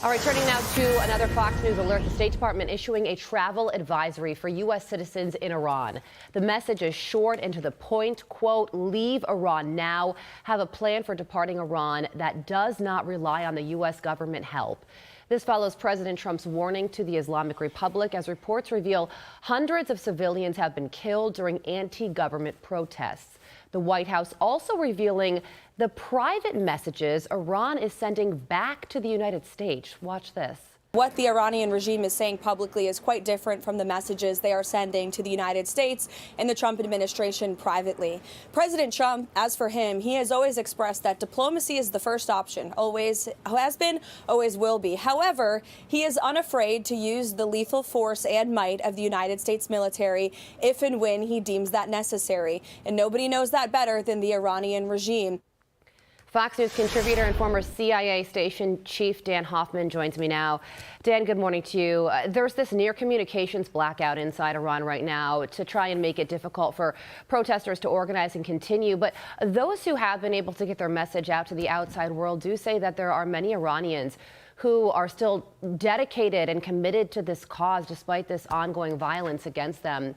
All right, turning now to another Fox News alert. The State Department issuing a travel advisory for U.S. citizens in Iran. The message is short and to the point. Quote, leave Iran now. Have a plan for departing Iran that does not rely on the U.S. government help. This follows President Trump's warning to the Islamic Republic as reports reveal hundreds of civilians have been killed during anti-government protests. The White House also revealing the private messages Iran is sending back to the United States. Watch this. What the Iranian regime is saying publicly is quite different from the messages they are sending to the United States and the Trump administration privately. President Trump, as for him, he has always expressed that diplomacy is the first option, always has been, always will be. However, he is unafraid to use the lethal force and might of the United States military if and when he deems that necessary. And nobody knows that better than the Iranian regime. Fox News contributor and former CIA station chief Dan Hoffman joins me now. Dan, good morning to you. There's this near communications blackout inside Iran right now to try and make it difficult for protesters to organize and continue. But those who have been able to get their message out to the outside world do say that there are many Iranians who are still dedicated and committed to this cause despite this ongoing violence against them.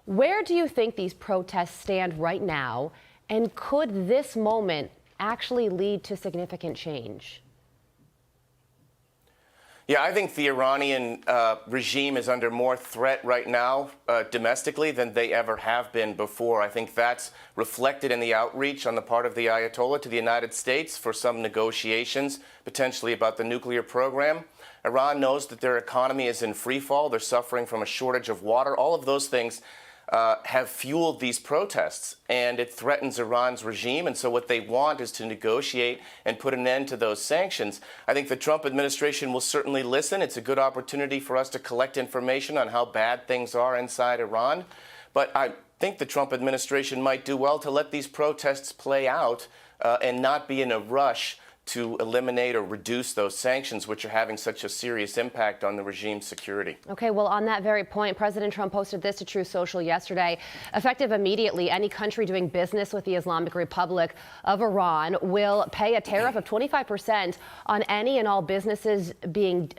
Where do you think these protests stand right now? And could this moment actually lead to significant change? Yeah, I think the Iranian regime is under more threat right now domestically than they ever have been before. I think that's reflected in the outreach on the part of the Ayatollah to the United States for some negotiations, potentially about the nuclear program. Iran knows that their economy is in free fall. They're suffering from a shortage of water. All of those things have fueled these protests, and it threatens Iran's regime. And so what they want is to negotiate and put an end to those sanctions. I think the Trump administration will certainly listen. It's a good opportunity for us to collect information on how bad things are inside Iran. But I think the Trump administration might do well to let these protests play out and not be in a rush to eliminate or reduce those sanctions, which are having such a serious impact on the regime's security. Okay, well, on that very point, President Trump posted this to Truth Social yesterday. Effective immediately, any country doing business with the Islamic Republic of Iran will pay a tariff of 25% on any and all business being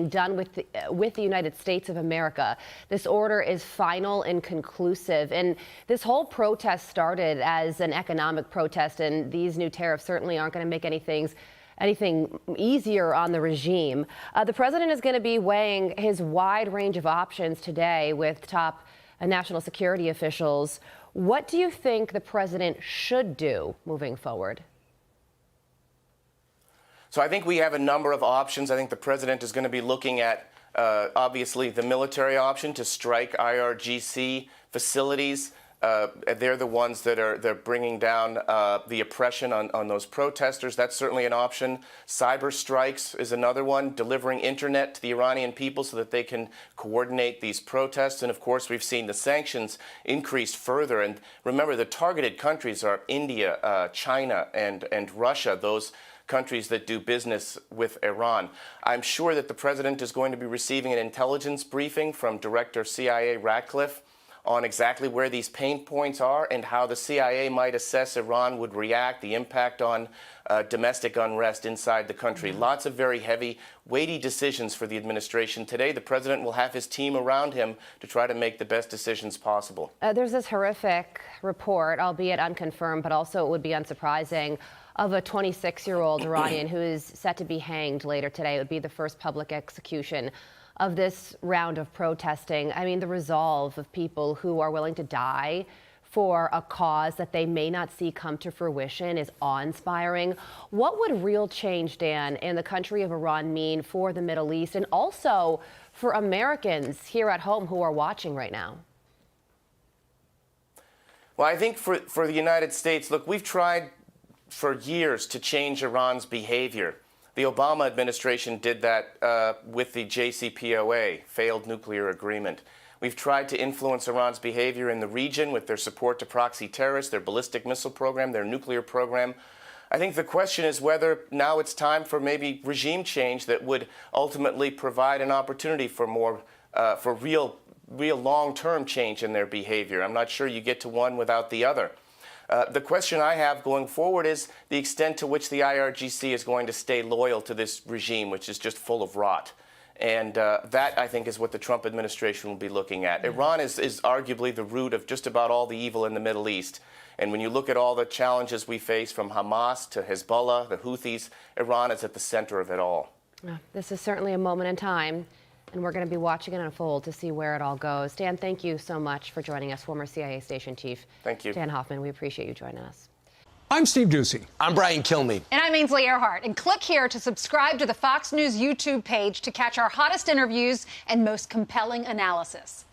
done with the United States of America. This order is final and conclusive. And this whole protest started as an economic protest, and these new tariffs certainly aren't going to make anything easier on the regime. The president is going to be weighing his wide range of options today with top national security officials. What do you think the president should do moving forward? So I think we have a number of options. I think the president is going to be looking at, obviously, the military option to strike IRGC facilities. They're the ones that they're bringing down the oppression on those protesters. That's certainly an option. Cyber strikes is another one, delivering internet to the Iranian people so that they can coordinate these protests. And of course, we've seen the sanctions increase further. And remember, the targeted countries are India, China, and Russia, those countries that do business with Iran. I'm sure that the president is going to be receiving an intelligence briefing from Director CIA Ratcliffe on exactly where these pain points are and how the CIA might assess Iran would react, the impact on domestic unrest inside the country. Lots of very heavy, weighty decisions for the administration today. The president will have his team around him to try to make the best decisions possible. There's this horrific report, albeit unconfirmed, but also it would be unsurprising, of a 26-year-old Iranian who is set to be hanged later today. It would be the first public execution of this round of protesting. I mean, the resolve of people who are willing to die for a cause that they may not see come to fruition is awe-inspiring. What would real change, Dan, in the country of Iran mean for the Middle East and also for Americans here at home who are watching right now? Well, I think for the United States, look, we've tried for years to change Iran's behavior. The Obama administration did that with the JCPOA, failed nuclear agreement. We've tried to influence Iran's behavior in the region with their support to proxy terrorists, their ballistic missile program, their nuclear program. I think the question is whether now it's time for maybe regime change that would ultimately provide an opportunity for more, for real long-term change in their behavior. I'm not sure you get to one without the other. The question I have going forward is the extent to which the IRGC is going to stay loyal to this regime, which is just full of rot. And that, I think, is what the Trump administration will be looking at. Iran is arguably the root of just about all the evil in the Middle East. And when you look at all the challenges we face, from Hamas to Hezbollah, the Houthis, Iran is at the center of it all. This is certainly a moment in time, and we're going to be watching it unfold to see where it all goes. Dan, thank you so much for joining us, former CIA station chief. Thank you. Dan Hoffman, we appreciate you joining us. I'm Steve Doocy. I'm Brian Kilmeade. And I'm Ainsley Earhart. And click here to subscribe to the Fox News YouTube page to catch our hottest interviews and most compelling analysis.